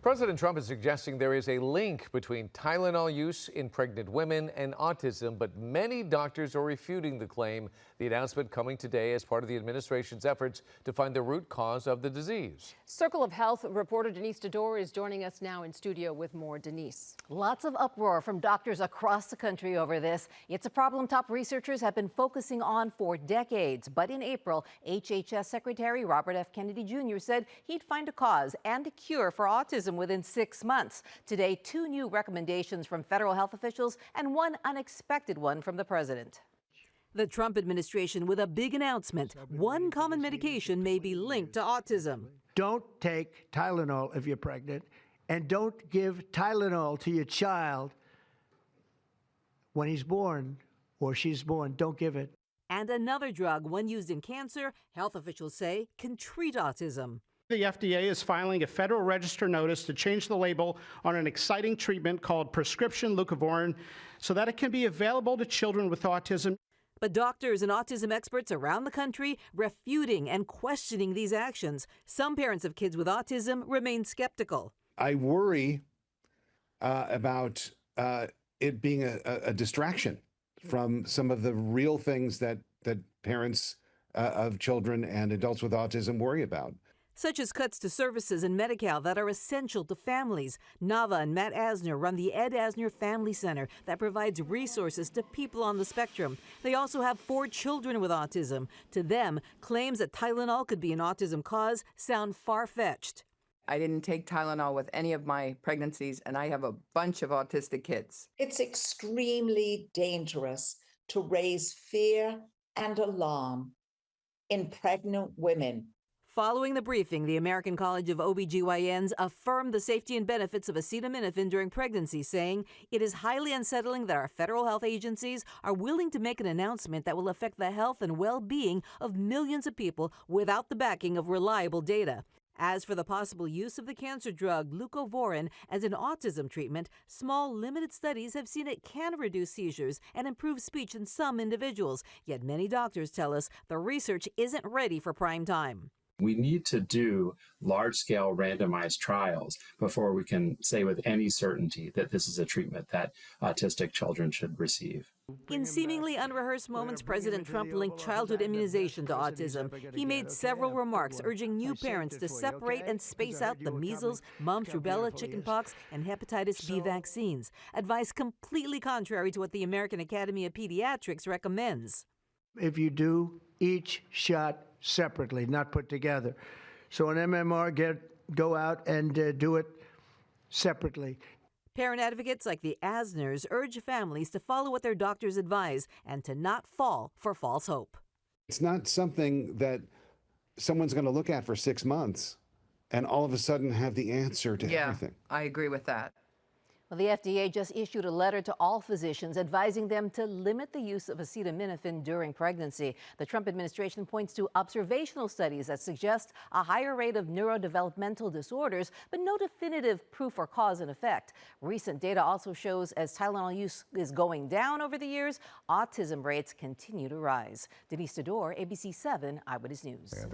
President Trump is suggesting there is a link between Tylenol use in pregnant women and autism, but many doctors are refuting the claim. The announcement coming today as part of the administration's efforts to find the root cause of the disease. Circle of Health reporter Denise Dador is joining us now in studio with more. Denise. Lots of uproar from doctors across the country over this. It's a problem top researchers have been focusing on for decades. But in April, HHS Secretary Robert F. Kennedy Jr. said he'd find a cause and a cure for autism within 6 months. Today, 2 new recommendations from federal health officials and one unexpected one from the president. The Trump administration with a big announcement. One common medication may be linked to autism. Don't take Tylenol if you're pregnant, and don't give Tylenol to your child when he's born or she's born. Don't give it. And another drug, one used in cancer, health officials say can treat autism. The FDA is filing a Federal Register notice to change the label on an exciting treatment called prescription leucovorin so that it can be available to children with autism. But doctors and autism experts around the country refuting and questioning these actions. Some parents of kids with autism remain skeptical. I worry about it being a distraction from some of the real things that parents of children and adults with autism worry about. Such as cuts to services in Medi-Cal that are essential to families. Nava and Matt Asner run the Ed Asner Family Center that provides resources to people on the spectrum. They also have 4 children with autism. To them, claims that Tylenol could be an autism cause sound far-fetched. I didn't take Tylenol with any of my pregnancies, and I have a bunch of autistic kids. It's extremely dangerous to raise fear and alarm in pregnant women. Following the briefing, the American College of OBGYNs affirmed the safety and benefits of acetaminophen during pregnancy, saying it is highly unsettling that our federal health agencies are willing to make an announcement that will affect the health and well-being of millions of people without the backing of reliable data. As for the possible use of the cancer drug leucovorin as an autism treatment, small, limited studies have seen it can reduce seizures and improve speech in some individuals. Yet many doctors tell us the research isn't ready for prime time. We need to do large-scale randomized trials before we can say with any certainty that this is a treatment that autistic children should receive. In seemingly unrehearsed moments, President Trump linked childhood immunization to autism. He made several remarks urging new parents to separate and space out the measles, mumps, rubella, chickenpox, and hepatitis B vaccines, advice completely contrary to what the American Academy of Pediatrics recommends. If you do each shot separately, not put together. So an MMR, go out and do it separately. Parent advocates like the Asners urge families to follow what their doctors advise and to not fall for false hope. It's not something that someone's going to look at for 6 months and all of a sudden have the answer to everything. I agree with that. Well, the FDA just issued a letter to all physicians advising them to limit the use of acetaminophen during pregnancy. The Trump administration points to observational studies that suggest a higher rate of neurodevelopmental disorders, but no definitive proof or cause and effect. Recent data also shows as Tylenol use is going down over the years, autism rates continue to rise. Denise Dador, ABC 7 Eyewitness News.